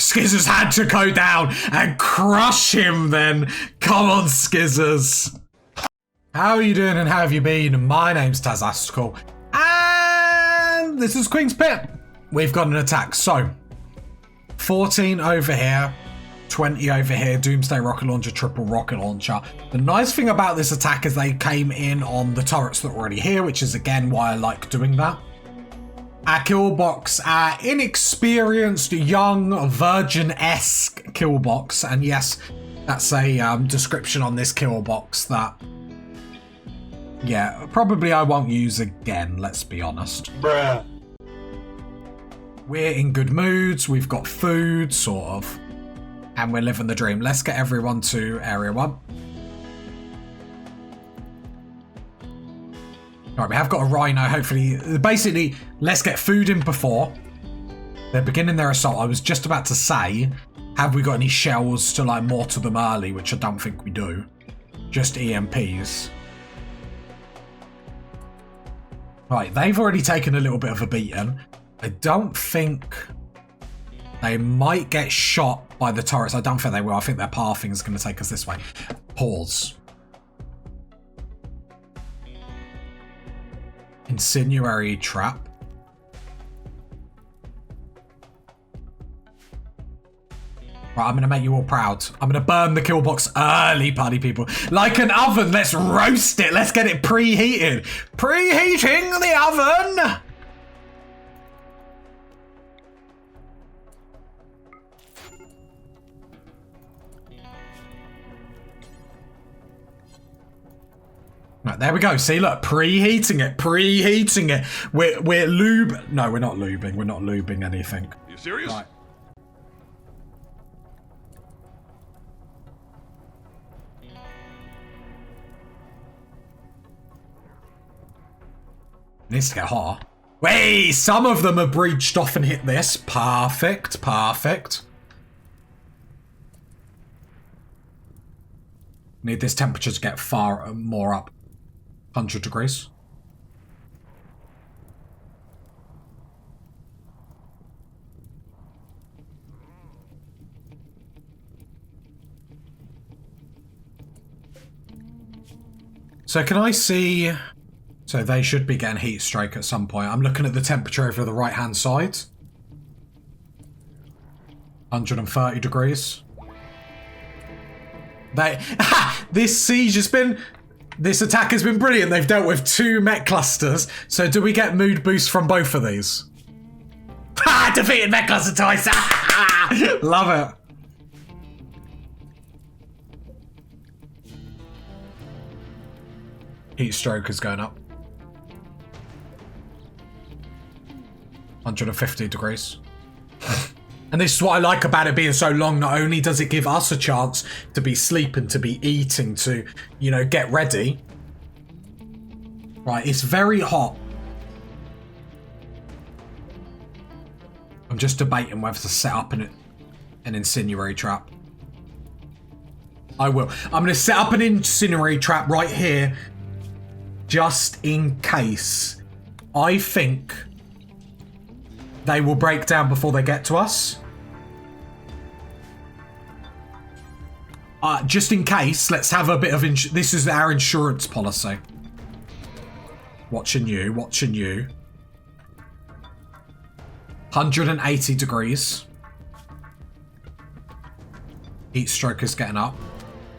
Skizzers had to go down and crush him then. Come on, Skizzers. How are you doing and how have you been? My name's Tazastical and this is Queen's Pit. We've got an attack. So, 14 over here, 20 over here, Doomsday Rocket Launcher, Triple Rocket Launcher. The nice thing about this attack is they came in on the turrets that were already here, which is again why I like doing that. Our kill box, our inexperienced, young, virgin-esque kill box. And yes, that's a description on this kill box that, yeah, probably I won't use again, let's be honest. Bruh. We're in good moods, we've got food, sort of. And we're living the dream. Let's get everyone to Area 1. Right, we have got a rhino, hopefully. Basically, let's get food in before. They're beginning their assault. I was just about to say, have we got any shells to like mortar them early, which I don't think we do. Just EMPs. Right, they've already taken a little bit of a beating. I don't think they might get shot by the turrets. I don't think they will. I think their pathing is going to take us this way. Pause. Incendiary trap. Right, I'm going to make you all proud. I'm going to burn the kill box early, party people. Like an oven, let's roast it. Let's get it preheated. Preheating the oven. Right, there we go. See, look, preheating it, preheating it. We're lube. No, we're not lubing. We're not lubing anything. Are you serious? Right. Needs to get hot. Wait, some of them are breached off and hit this. Perfect, perfect. Need this temperature to get far more up. 100 degrees. So can I see... So they should be getting heat stroke at some point. I'm looking at the temperature over the right-hand side. 130 degrees. This siege has been... This attack has been brilliant. They've dealt with 2 mech clusters. So do we get mood boost from both of these? Ha! Defeated mech cluster twice. Love it. Heat stroke is going up. 150 degrees. And this is what I like about it being so long. Not only does it give us a chance to be sleeping, to be eating, to, you know, get ready. Right, it's very hot. I'm just debating whether to set up an incendiary trap. I will. I'm going to set up an incendiary trap right here. Just in case. I think they will break down before they get to us. Just in case, let's have a bit of... This is our insurance policy. Watching you, watching you. 180 degrees. Heat stroke is getting up.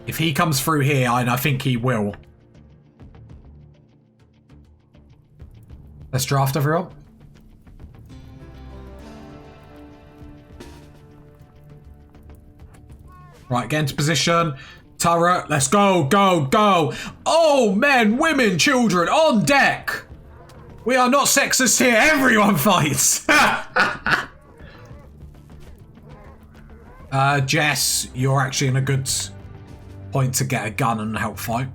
If he comes through here, and I think he will. Let's draft everyone. Right, get into position. Turret, let's go, go, go. Oh, men, women, children, on deck. We are not sexist here. Everyone fights. Jess, you're actually in a good point to get a gun and help fight.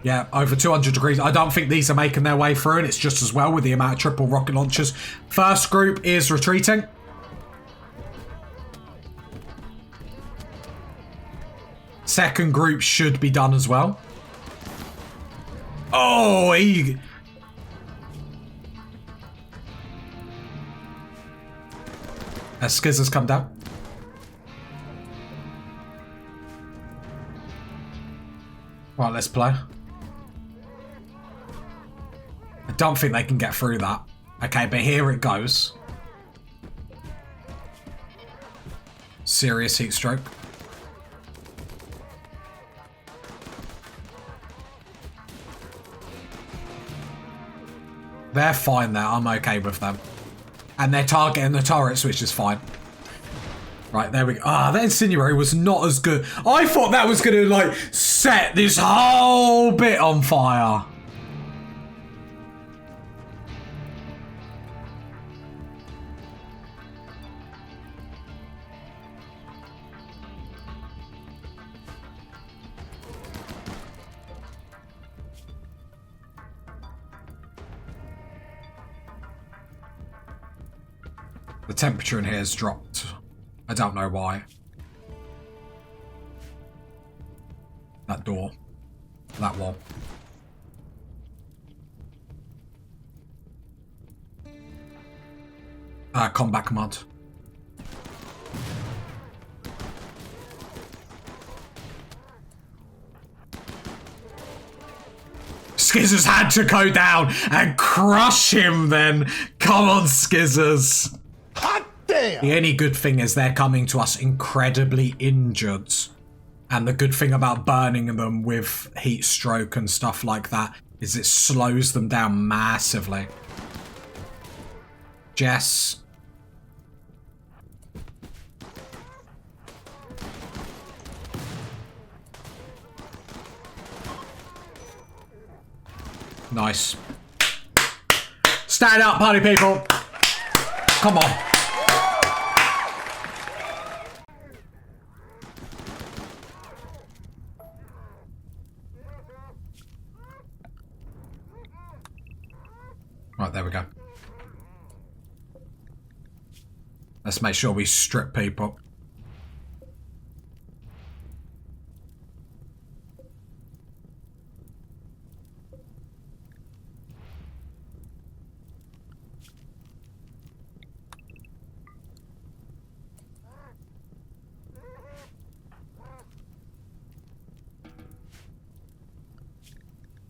Yeah, over 200 degrees. I don't think these are making their way through, and it's just as well with the amount of triple rocket launchers. First group is retreating. Second group should be done as well. Oh, he... As Skizzers come down. Right, let's play. I don't think they can get through that. Okay, but here it goes. Serious heat stroke. They're fine there. I'm okay with them. And they're targeting the turrets, which is fine. Right, there we go. Ah, that incendiary was not as good. I thought that was going to, like, set this whole bit on fire. The temperature in here has dropped. I don't know why. That door. That wall. Combat command. Skizzers had to go down and crush him then. Come on, Skizzers. Hot damn! The only good thing is they're coming to us incredibly injured. And the good thing about burning them with heat stroke and stuff like that is it slows them down massively. Jess. Nice. Stand up, party people. Come on. Right, there we go. Let's make sure we strip people.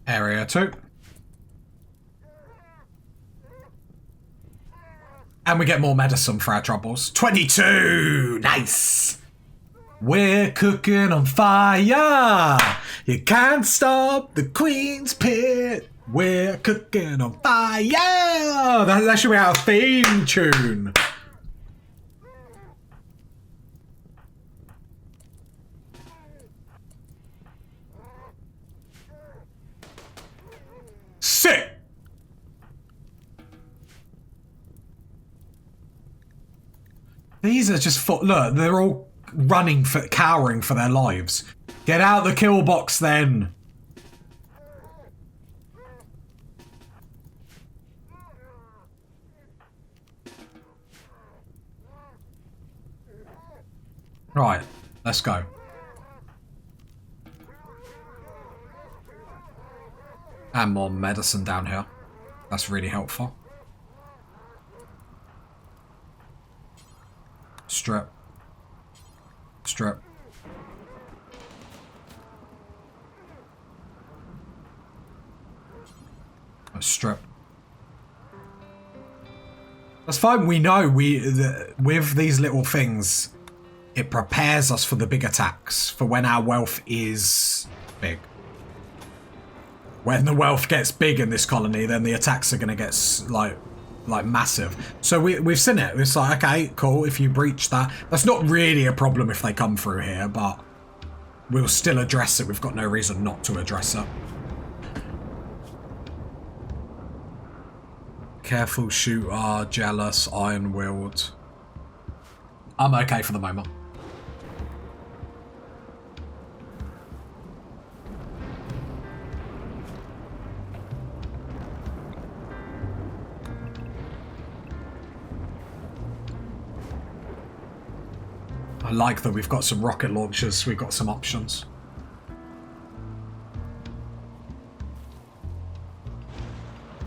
Area 2. And we get more medicine for our troubles. 22! Nice! We're cooking on fire! You can't stop the Queen's Pit! We're cooking on fire! That should be our theme tune! Sick! These are just look, they're all running cowering for their lives. Get out the kill box then. Right, let's go. And more medicine down here. That's really helpful. Strip. Strip. Strip. That's fine. We know with these little things, it prepares us for the big attacks, for when our wealth is big. When the wealth gets big in this colony, then the attacks are going to get like massive. So we've seen it. It's like, okay, cool, if you breach that. That's not really a problem if they come through here, but we'll still address it. We've got no reason not to address it. Careful shooter, jealous, iron-willed. I'm okay for the moment. I like that we've got some rocket launchers, we've got some options.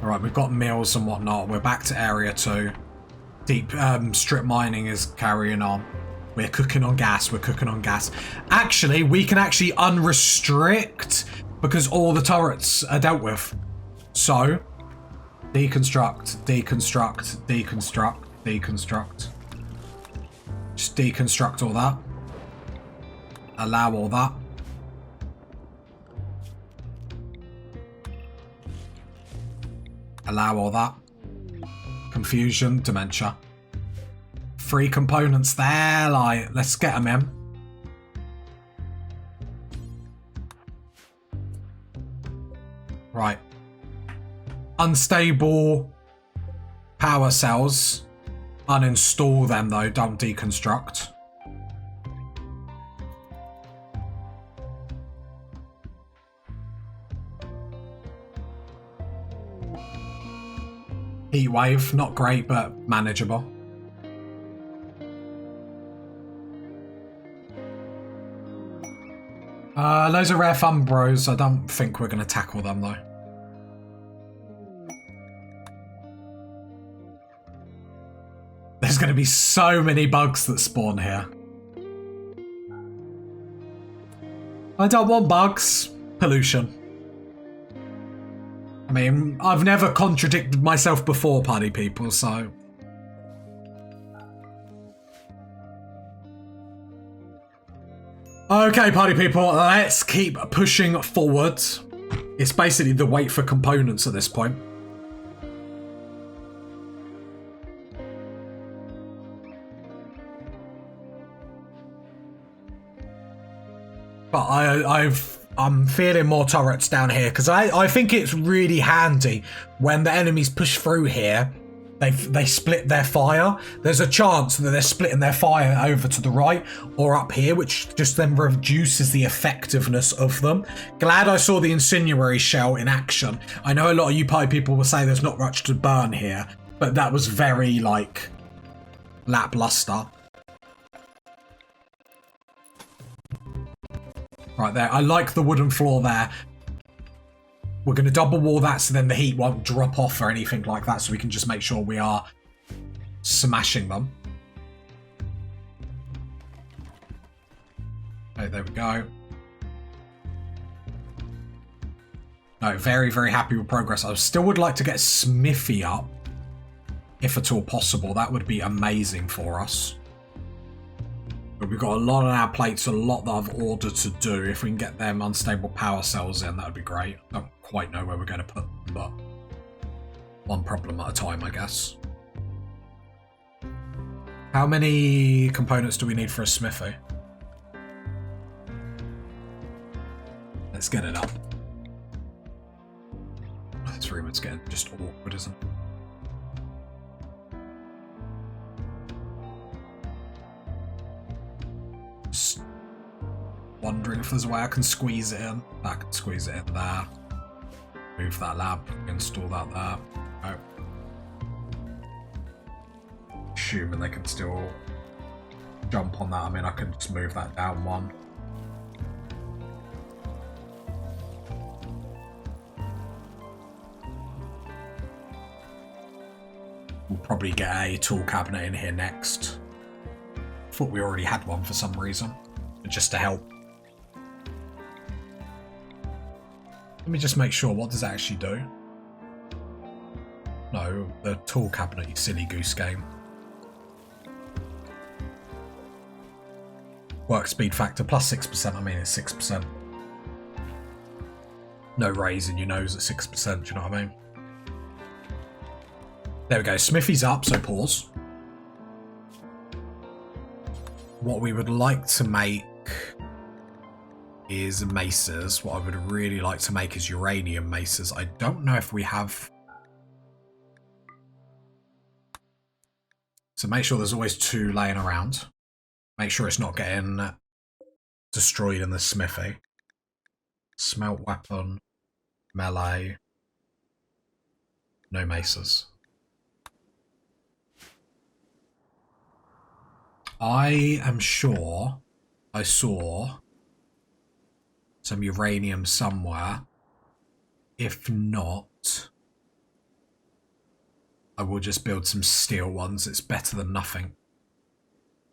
Alright, we've got meals and whatnot. We're back to area 2. Deep strip mining is carrying on. We're cooking on gas. We're cooking on gas. Actually, we can actually unrestrict because all the turrets are dealt with. So, deconstruct, deconstruct, deconstruct, deconstruct. Just deconstruct all that. Allow all that. Allow all that. Confusion, dementia. 3 components there, like, let's get them in. Right. Unstable power cells. Uninstall them though, don't deconstruct. Heat wave, not great, but manageable. Those are rare fun bros. I don't think we're going to tackle them though. There's going to be so many bugs that spawn here. I don't want bugs. Pollution. I mean, I've never contradicted myself before, party people, so... Okay, party people, let's keep pushing forward. It's basically the wait for components at this point. But I'm feeling more turrets down here because I think it's really handy when the enemies push through here. They split their fire. There's a chance that they're splitting their fire over to the right or up here, which just then reduces the effectiveness of them. Glad I saw the incendiary shell in action. I know a lot of you pie people will say there's not much to burn here, but that was very, like, lackluster. Right there. I like the wooden floor there. We're going to double wall that so then the heat won't drop off or anything like that, so we can just make sure we are smashing them. Okay, there we go. No, very, very happy with progress. I still would like to get Smithy up, if at all possible. That would be amazing for us. But we've got a lot on our plates, a lot that I've ordered to do. If we can get them unstable power cells in, that would be great. I don't quite know where we're going to put them, but one problem at a time, I guess. How many components do we need for a smithy? Let's get it up. This room is getting just awkward, isn't it? Just wondering if there's a way I can squeeze it in. I can squeeze it in there. Move that lab, install that there. Oh. Assuming they can still jump on that. I mean, I can just move that down one. We'll probably get a tool cabinet in here next. Thought we already had one for some reason, but just to help. Let me just make sure, what does it actually do? No, the tool cabinet, you silly goose game. Work speed factor plus 6%, I mean it's 6%. No raise in your nose at 6%, do you know what I mean? There we go, Smithy's up, so pause. What we would like to make is maces. What I would really like to make is uranium maces. I don't know if we have... So make sure there's always 2 laying around. Make sure it's not getting destroyed in the smithy. Smelt weapon, melee, no maces. I am sure I saw some uranium somewhere. If not, I will just build some steel ones. It's better than nothing.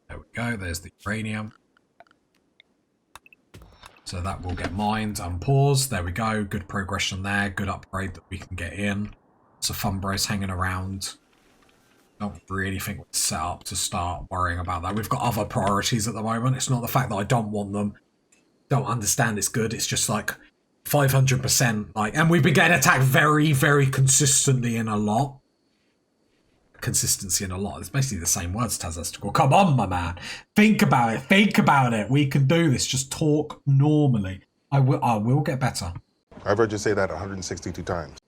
There we go. There's the uranium. So that will get mined. Unpaused. There we go. Good progression there. Good upgrade that we can get in. So Funbro's hanging around. Don't really think we're set up to start worrying about that. We've got other priorities at the moment. It's not the fact that I don't want them. Don't understand it's good. It's just like 500%. Like, and we've been getting attacked very, very consistently in a lot. Consistency in a lot. It's basically the same words, Tazastical. Come on, my man. Think about it. Think about it. We can do this. Just talk normally. I will get better. I've heard you say that 162 times.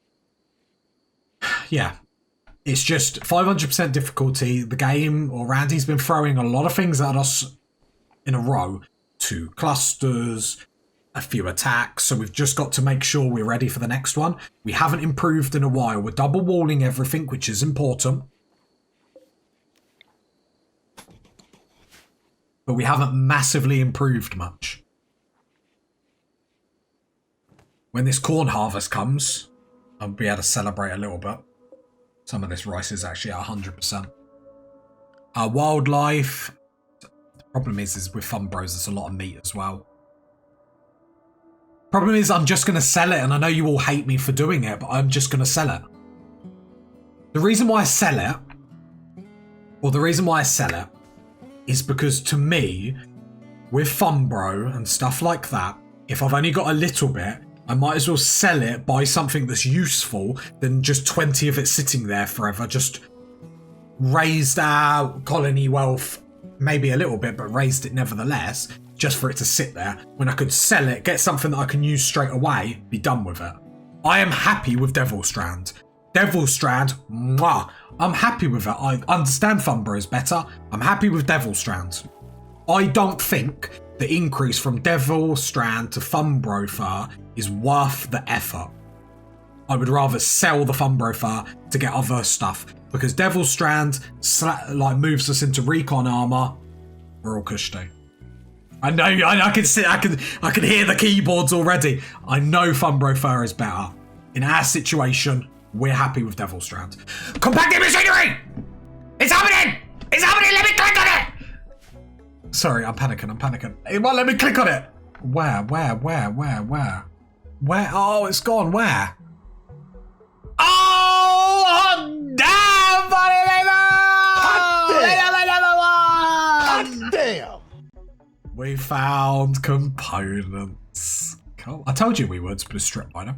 Yeah. It's just 500% difficulty. The game, or Randy's been throwing a lot of things at us in a row. 2 clusters, a few attacks. So we've just got to make sure we're ready for the next one. We haven't improved in a while. We're double walling everything, which is important. But we haven't massively improved much. When this corn harvest comes, I'll be able to celebrate a little bit. Some of this rice is actually at 100%. Wildlife. The problem is with Funbros, there's a lot of meat as well. Problem is, I'm just going to sell it, and I know you all hate me for doing it, but I'm just going to sell it. The reason why I sell it, is because to me, with Funbro and stuff like that, if I've only got a little bit, I might as well sell it, buy something that's useful, than just 20 of it sitting there forever. Just raised our colony wealth, maybe a little bit, but raised it nevertheless, just for it to sit there, when I could sell it, get something that I can use straight away, be done with it. I am happy with Devil Strand. Devil Strand, mwah. I'm happy with it. I understand Funbro is better. I'm happy with Devil Strand. I don't think the increase from Devil Strand to Funbro Fur is worth the effort. I would rather sell the Funbro Fur to get other stuff, because Devil Strand like moves us into recon armor. We're all cushy. I know. I can see. I can hear the keyboards already. I know Funbro Fur is better. In our situation, we're happy with Devil Strand. Compacted machinery! It's happening! It's happening! Let me click on it! Sorry, I'm panicking. It won't let me click on it! Where? Where? Oh, it's gone. Where? Oh, damn, buddy! Hot damn! We found components. Cool. I told you we would, but strip miner.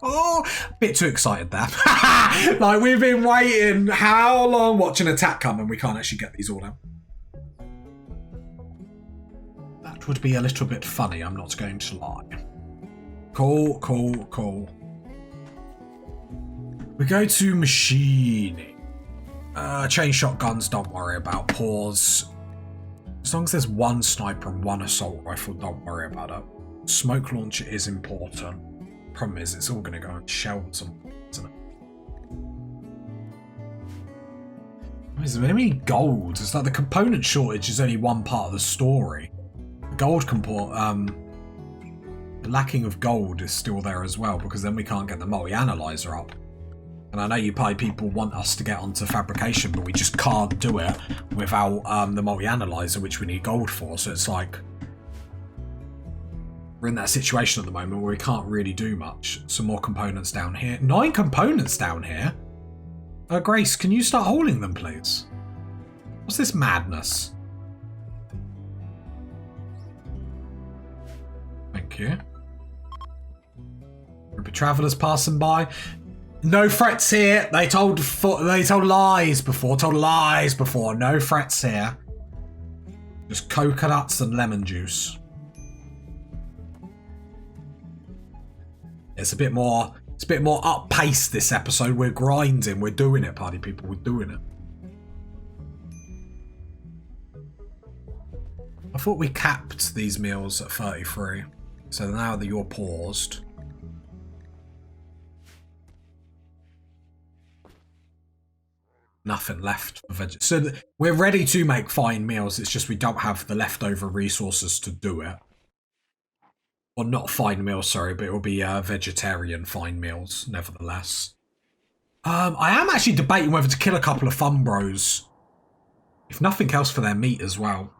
Oh, a bit too excited there. Like, we've been waiting how long watching attack come, and we can't actually get these all down. That would be a little bit funny, I'm not going to lie. Cool. We go to machining. Chain shotguns, don't worry about. Pause. As long as there's one sniper and one assault rifle, don't worry about it. Smoke launcher is important. Problem is, it's all going to go on shelves, isn't it? Is there any gold? It's like the component shortage is only one part of the story. The gold the lacking of gold is still there as well, because then we can't get the multi-analyzer up. And I know you probably people want us to get onto fabrication, but we just can't do it without the multi-analyzer, which we need gold for. So it's like, we're in that situation at the moment where we can't really do much. Some more components down here. 9 components down here? Grace, can you start holding them, please? What's this madness? Thank you. Group of travellers passing by. No threats here. They told lies before. No threats here. Just coconuts and lemon juice. It's a bit more up pace this episode. We're grinding. We're doing it, party people. We're doing it. I thought we capped these meals at 33. So now that you're paused. Nothing left for veg. So we're ready to make fine meals. It's just we don't have the leftover resources to do it. Or not fine meals, sorry, but it will be vegetarian fine meals, nevertheless. I am actually debating whether to kill a couple of fun bros. If nothing else for their meat as well.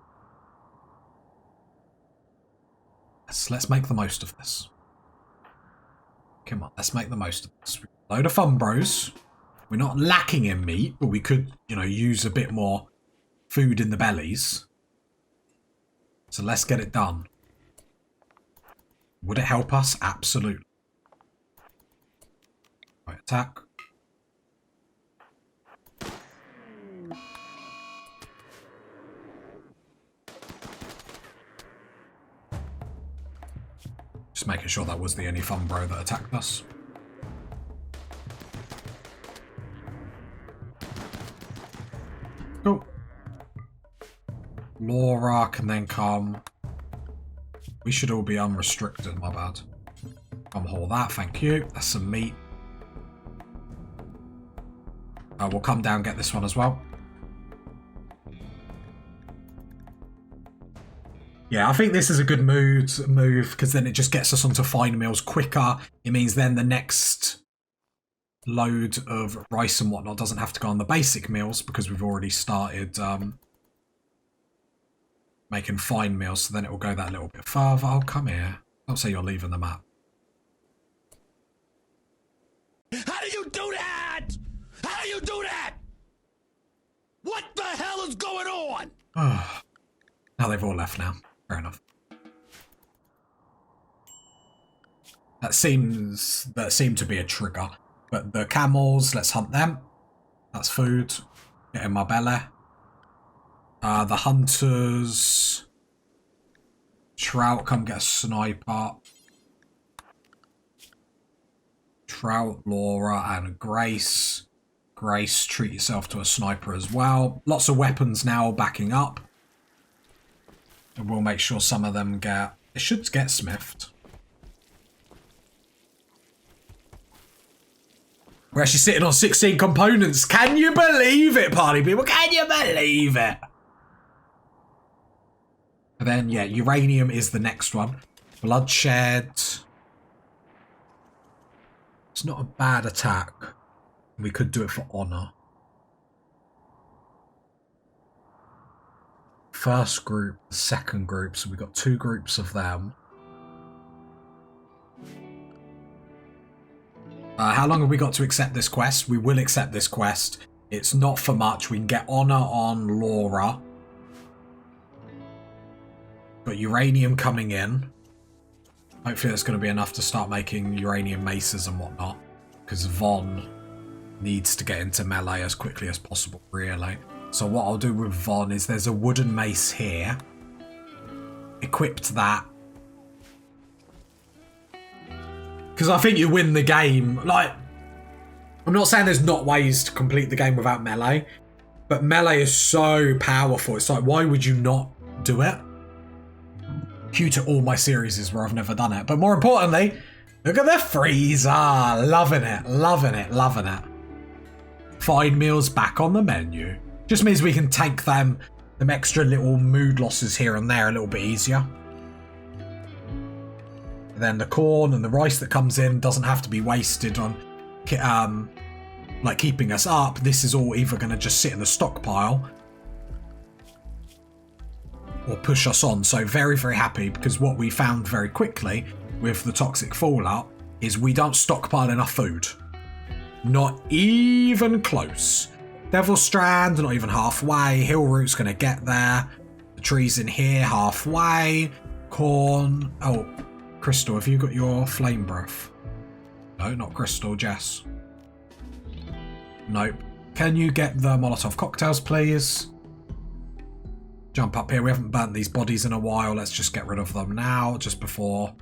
Let's make the most of this. Come on, let's make the most of this. Load of fun bros. We're not lacking in meat, but we could, you know, use a bit more food in the bellies. So let's get it done. Would it help us? Absolutely. Right, attack. Just making sure that was the only fun bro that attacked us. Cool. Laura can then come. We should all be unrestricted, my bad. Come haul that, thank you. That's some meat. We'll come down and get this one as well. Yeah, I think this is a good move because then it just gets us onto fine meals quicker. It means then the next load of rice and whatnot doesn't have to go on the basic meals because we've already started making fine meals. So then it will go that little bit further. Oh, come here. Don't say you're leaving the map. How do you do that? How do you do that? What the hell is going on? Oh, now they've all left now. Fair enough. That seemed to be a trigger. But the camels, let's hunt them. That's food. Get in my belly. The hunters. Trout, come get a sniper. Trout, Laura, and Grace. Grace, treat yourself to a sniper as well. Lots of weapons now backing up. And we'll make sure some of them get... It should get smithed. We're actually sitting on 16 components. Can you believe it, party people? Can you believe it? And then, yeah, uranium is the next one. Bloodshed. It's not a bad attack. We could do it for honor. First group, second group. So we've got 2 groups of them. How long have we got to accept this quest? We will accept this quest. It's not for much. We can get honor on Laura. Got uranium coming in. Hopefully that's going to be enough to start making uranium maces and whatnot. Because Von needs to get into melee as quickly as possible, really. So what I'll do with Von is there's a wooden mace here. Equipped that. Because I think you win the game. Like, I'm not saying there's not ways to complete the game without melee. But melee is so powerful. It's like, why would you not do it? Due to all my series where I've never done it. But more importantly, look at the freezer. Loving it, loving it, loving it. Fine meals back on the menu. Just means we can tank them extra little mood losses here and there a little bit easier. And then the corn and the rice that comes in doesn't have to be wasted on like keeping us up. This is all either going to just sit in the stockpile or push us on. So very, very happy because what we found very quickly with the toxic fallout is we don't stockpile enough food. Not even close. Devil Strand, not even halfway. Hill Root's going to get there. The trees in here, halfway. Corn. Oh, Crystal, have you got your flame breath? No, not Crystal, Jess. Nope. Can you get the Molotov cocktails, please? Jump up here. We haven't burnt these bodies in a while. Let's just get rid of them now, just before.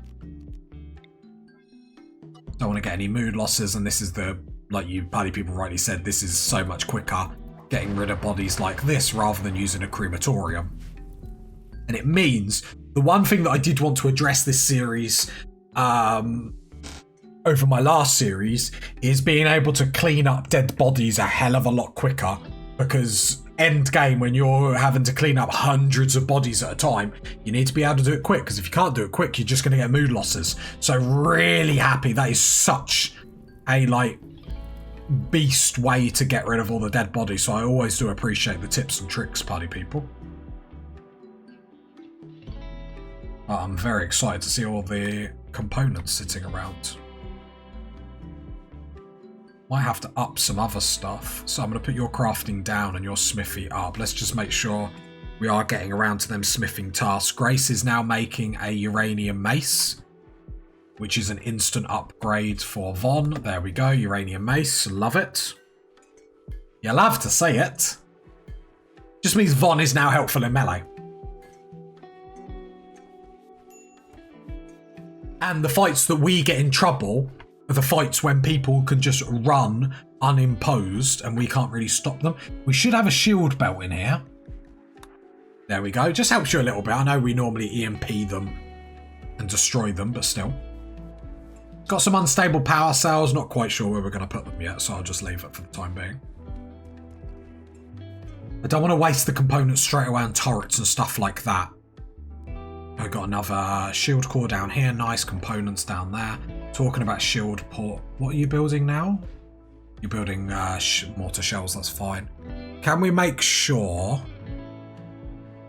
Don't want to get any mood losses, and this is the... Like you party people rightly said, this is so much quicker getting rid of bodies like this rather than using a crematorium. And it means the one thing that I did want to address this series over my last series is being able to clean up dead bodies a hell of a lot quicker, because end game when you're having to clean up hundreds of bodies at a time, you need to be able to do it quick, because if you can't do it quick, you're just going to get mood losses. So really happy. That is such a, like, beast way to get rid of all the dead bodies. So I always do appreciate the tips and tricks, party people. I'm very excited to see all the components sitting around. Might have to up some other stuff. So I'm going to put your crafting down and your smithy up. Let's just make sure we are getting around to them smithing tasks. Grace is now making a uranium mace, which is an instant upgrade for Von. There we go, uranium mace. Love it. You love to see it. Just means Von is now helpful in melee. And the fights that we get in trouble are the fights when people can just run unimposed and we can't really stop them. We should have a shield belt in here. There we go. Just helps you a little bit. I know we normally EMP them and destroy them, but still. Got some unstable power cells. Not quite sure where we're going to put them yet, so I'll just leave it for the time being. I don't want to waste the components straight away on turrets and stuff like that. I've got another shield core down here. Nice components down there. Talking about shield port. What are you building now? You're building mortar shells. That's fine. Can we make sure...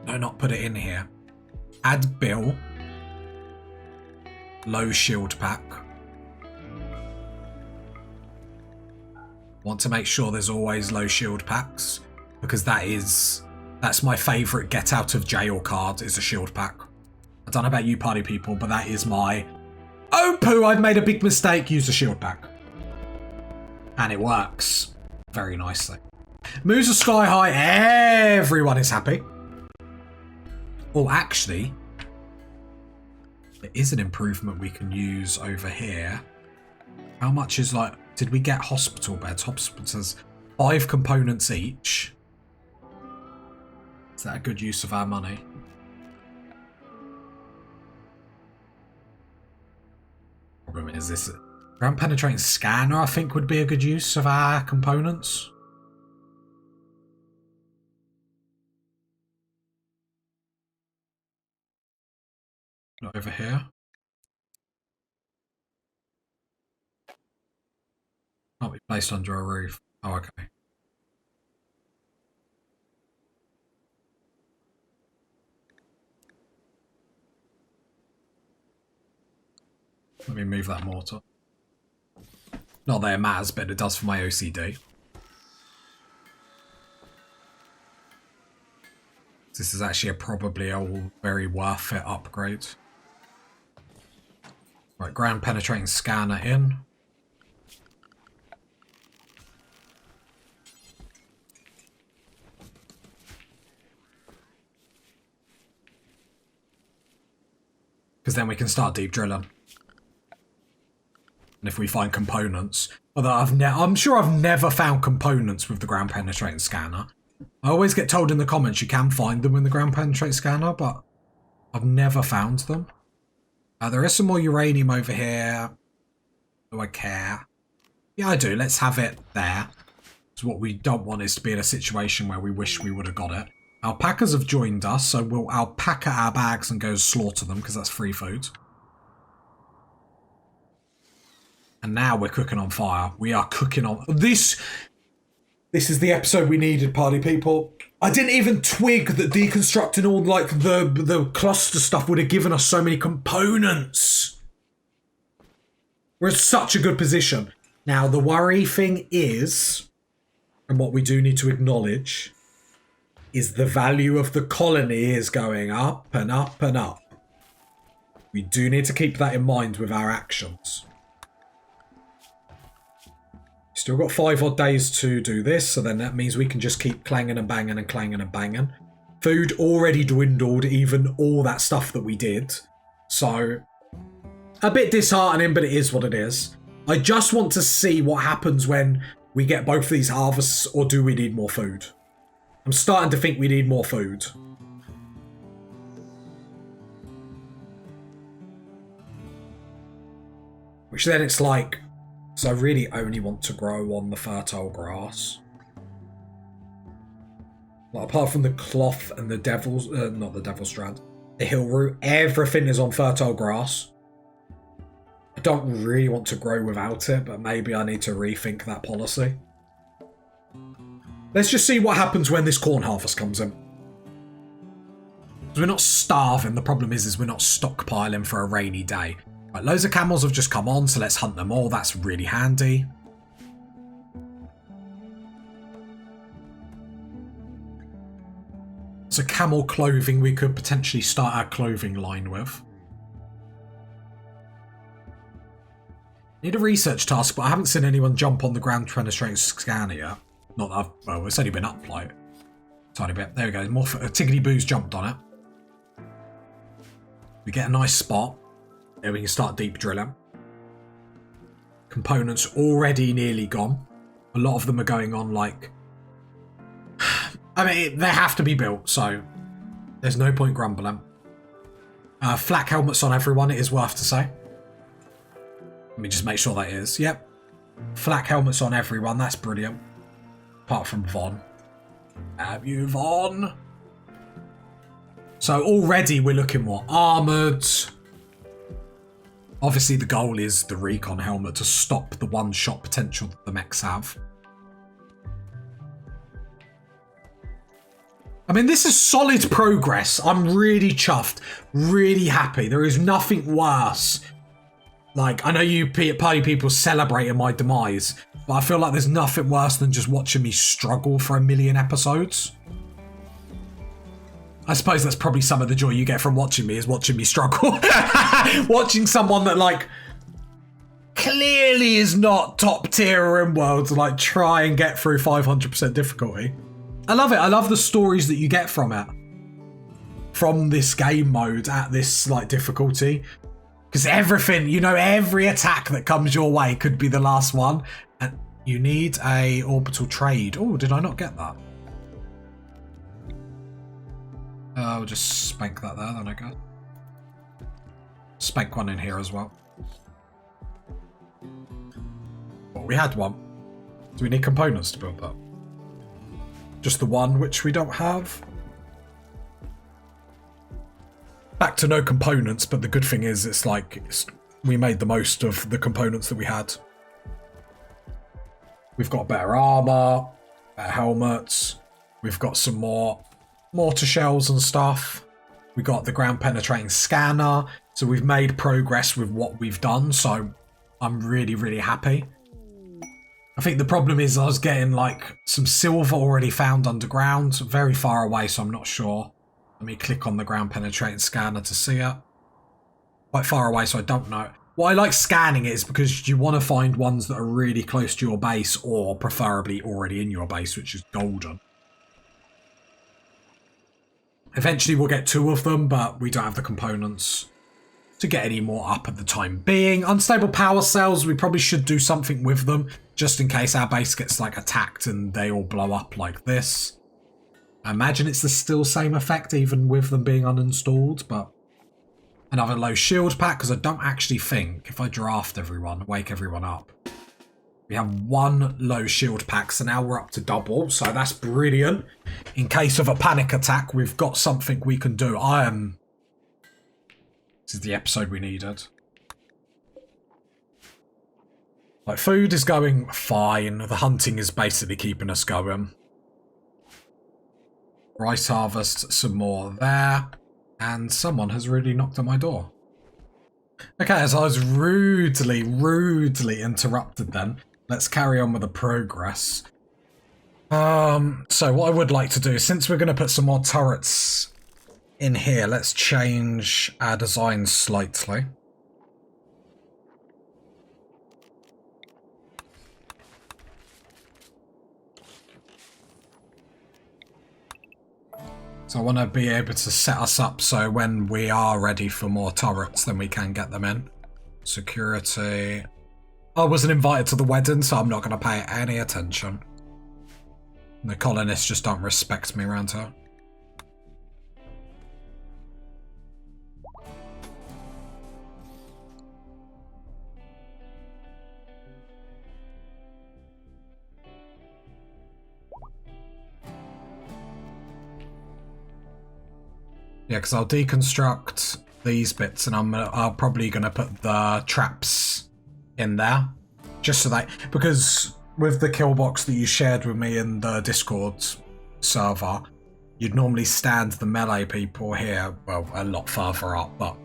No, not put it in here. Add Bill. Low shield pack. Want to make sure there's always low shield packs. Because that's my favourite get out of jail card, is a shield pack. I don't know about you party people, but that is my... Oh poo, I've made a big mistake. Use a shield pack. And it works very nicely. Moves are sky high. Everyone is happy. Oh, actually, there is an improvement we can use over here. How much is like... Did we get hospital beds? Hospital says 5 components each. Is that a good use of our money? Problem is this ground penetrating scanner I think would be a good use of our components. Not over here. Can't be placed under a roof. Oh, okay. Let me move that mortar. Not that it matters, but it does for my OCD. This is actually probably a very worth it upgrade. Right, ground penetrating scanner in. Because then we can start deep drilling. And if we find components, although I'm sure I've never found components with the ground penetrating scanner. I always get told in the comments you can find them in the ground penetrating scanner, but I've never found them. There is some more uranium over here. Do I care? Yeah, I do. Let's have it there. So what we don't want is to be in a situation where we wish we would have got it. Alpacas have joined us, so we'll alpaca our bags and go slaughter them because that's free food. And now we're cooking on fire. We are cooking on... This is the episode we needed, party people. I didn't even twig that deconstructing all like the cluster stuff would have given us so many components. We're in such a good position. Now, the worry thing is, and what we do need to acknowledge, is the value of the colony is going up and up and up. We do need to keep that in mind with our actions. Still got 5 odd days to do this, so then that means we can just keep clanging and banging and clanging and banging. Food already dwindled, even all that stuff that we did. So, a bit disheartening, but it is what it is. I just want to see what happens when we get both these harvests, or do we need more food? I'm starting to think we need more food. Which then it's like... So I really only want to grow on the fertile grass. Like, apart from the cloth and the devil's, not the devil's strand, the hill root, everything is on fertile grass. I don't really want to grow without it, but maybe I need to rethink that policy. Let's just see what happens when this corn harvest comes in. We're not starving. The problem is we're not stockpiling for a rainy day. Right, loads of camels have just come on, so let's hunt them all. That's really handy. So camel clothing we could potentially start our clothing line with. Need a research task, but I haven't seen anyone jump on the ground penetrating scanner yet. Not that I've, well, it's only been up like a tiny bit. There we go. More Tiggity Boo's jumped on it. We get a nice spot. Then we can start deep drilling. Components already nearly gone. A lot of them are going on like... I mean, they have to be built, so there's no point grumbling. Flak helmets on everyone, it is worth to say. Let me just make sure that is. Yep. Flak helmets on everyone, that's brilliant. Apart from Von. Have you, Von? So already we're looking more armoured. Obviously the goal is the recon helmet to stop the one-shot potential that the mechs have. I mean, this is solid progress. I'm really chuffed, really happy. There is nothing worse. Like, I know you party people celebrating my demise, but I feel like there's nothing worse than just watching me struggle for a million episodes. I suppose that's probably some of the joy you get from watching me, is watching me struggle. Watching someone that, like, clearly is not top tier Rimworld to, like, try and get through 500% difficulty. I love it. I love the stories that you get from it. From this game mode at this, like, difficulty. Because everything, you know, every attack that comes your way could be the last one. And you need a orbital trade. Oh, did I not get that? I'll just spank that there, then I guess. Spank one in here as well. Well, we had one. Do we need components to build that? Just the one, which we don't have. Back to no components, but the good thing is it's like we made the most of the components that we had. We've got better armor, better helmets. We've got some more mortar shells and stuff. We got the ground penetrating scanner. So we've made progress with what we've done. So I'm really, really happy. I think the problem is I was getting like some silver already found underground, very far away, so I'm not sure. Let me click on the ground penetrating scanner to see it. Quite far away, so I don't know. Why I like scanning it is because you want to find ones that are really close to your base, or preferably already in your base, which is golden. Eventually we'll get 2 of them, but we don't have the components to get any more up at the time being. Unstable power cells, we probably should do something with them, just in case our base gets like attacked and they all blow up like this. I imagine it's the still same effect even with them being uninstalled, but another low shield pack, because I don't actually think if I draft everyone, wake everyone up. We have 1 low shield pack, so now we're up to double, so that's brilliant. In case of a panic attack, we've got something we can do. This is the episode we needed. Like, food is going fine. The hunting is basically keeping us going. Rice harvest, some more there. And someone has really knocked on my door. Okay, so I was rudely interrupted then. Let's carry on with the progress. So what I would like to do, since we're going to put some more turrets in here, let's change our design slightly. So I want to be able to set us up so when we are ready for more turrets, then we can get them in. Security. I wasn't invited to the wedding, so I'm not going to pay any attention. The colonists just don't respect me around here. Yeah, because I'll deconstruct these bits and I'm probably going to put the traps in there. Just so that, because with the kill box that you shared with me in the Discord server, you'd normally stand the melee people here, well, a lot further up, but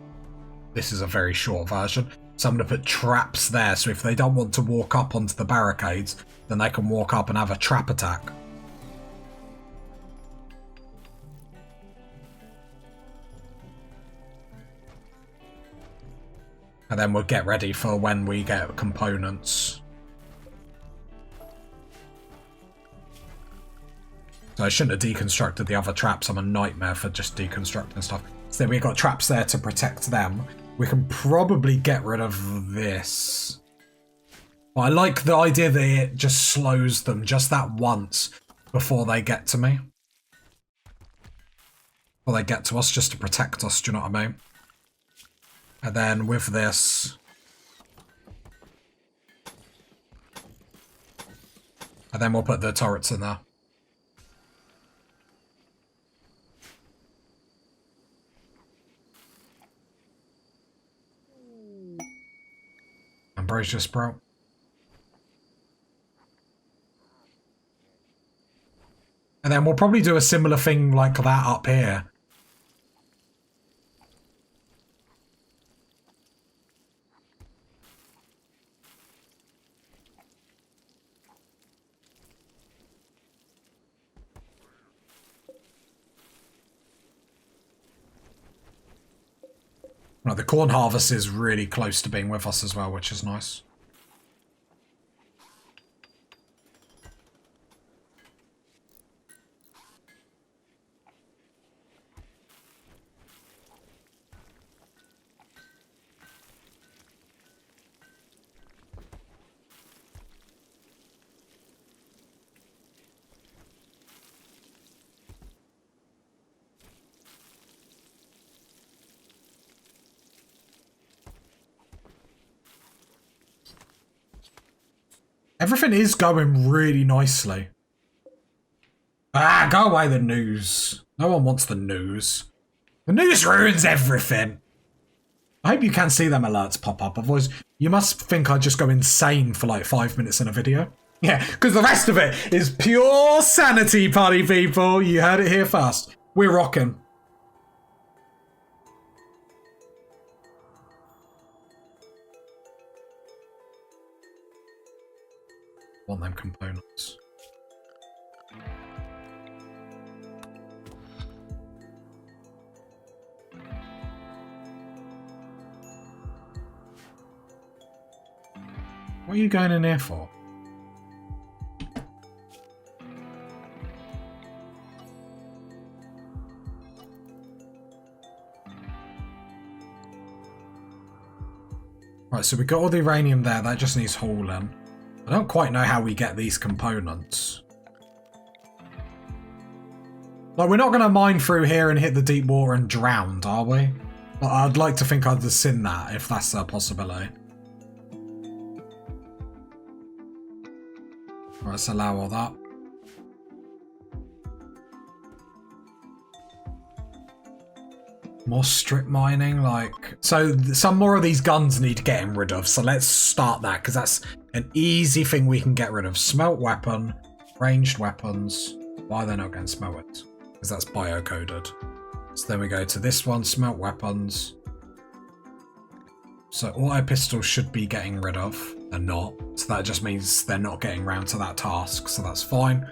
this is a very short version. So I'm going to put traps there, so if they don't want to walk up onto the barricades, then they can walk up and have a trap attack. And then we'll get ready for when we get components. So I shouldn't have deconstructed the other traps. I'm a nightmare for just deconstructing stuff. So we've got traps there to protect them. We can probably get rid of this. But I like the idea that it just slows them just that once before they get to me. Before they get to us, just to protect us, do you know what I mean? And then with this... And then we'll put the turrets in there. Ambrosia Sprout. And then we'll probably do a similar thing like that up here. Right, the corn harvest is really close to being with us as well, which is nice. Everything is going really nicely. Ah, go away, the news. No one wants the news. The news ruins everything. I hope you can see them alerts pop up. Otherwise, you must think I just go insane for like 5 minutes in a video. Yeah, because the rest of it is pure sanity, party people. You heard it here first. We're rocking. Want them components. What are you going in here for? Right, so we got all the uranium there. That just needs hauling. I don't quite know how we get these components. Like, we're not going to mine through here and hit the deep water and drown, are we? But I'd like to think I'd have seen that, if that's a possibility. Right, let's allow all that. More strip mining, like... So, some more of these guns need getting rid of, so let's start that, because that's an easy thing we can get rid of. Smelt weapon, ranged weapons. Why are they not getting smelted? Because that's bio-coded. So then we go to this one, smelt weapons. So auto pistols should be getting rid of. They're not. So that just means they're not getting round to that task, so that's fine.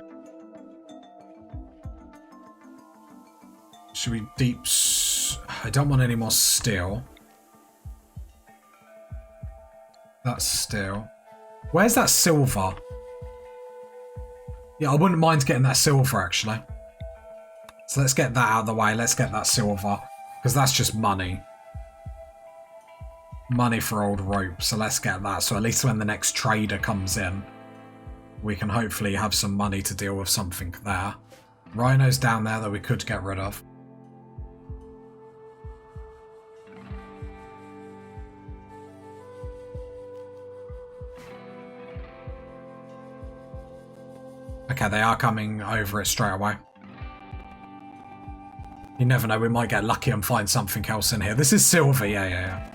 Should we deep... I don't want any more steel. That's steel. Where's that silver? Yeah, I wouldn't mind getting that silver, actually. So let's get that out of the way. Let's get that silver. Because that's just money. Money for old rope. So let's get that. So at least when the next trader comes in, we can hopefully have some money to deal with something there. Rhinos down there that we could get rid of. Okay, they are coming over it straight away. You never know, we might get lucky and find something else in here. This is silver, yeah.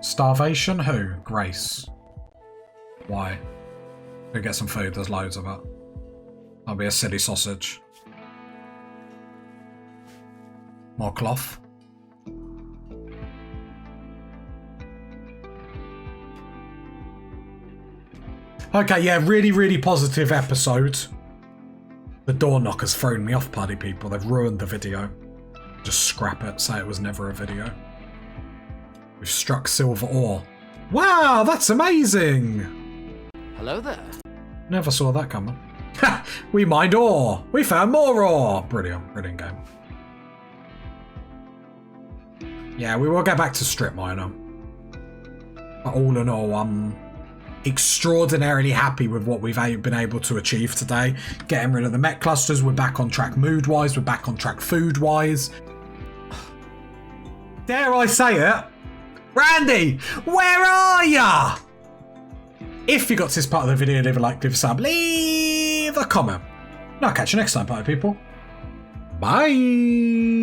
Starvation? Who? Grace. Why? Go get some food, there's loads of it. That'll be a silly sausage. More cloth. Okay, yeah, really positive episode. The door knocker's thrown me off, party people. They've ruined the video. Just scrap it, say it was never a video. We've struck silver ore. Wow, that's amazing! Hello there. Never saw that coming. Ha! We mined ore! We found more ore! Brilliant game. Yeah, we will get back to strip miner. But all in all, I'm extraordinarily happy with what we've been able to achieve today. Getting rid of the mech clusters, we're back on track mood-wise, we're back on track food-wise. Dare I say it? Randy, where are ya? If you got to this part of the video, leave a like, leave a sub, leave a comment. And I'll catch you next time, party people. Bye!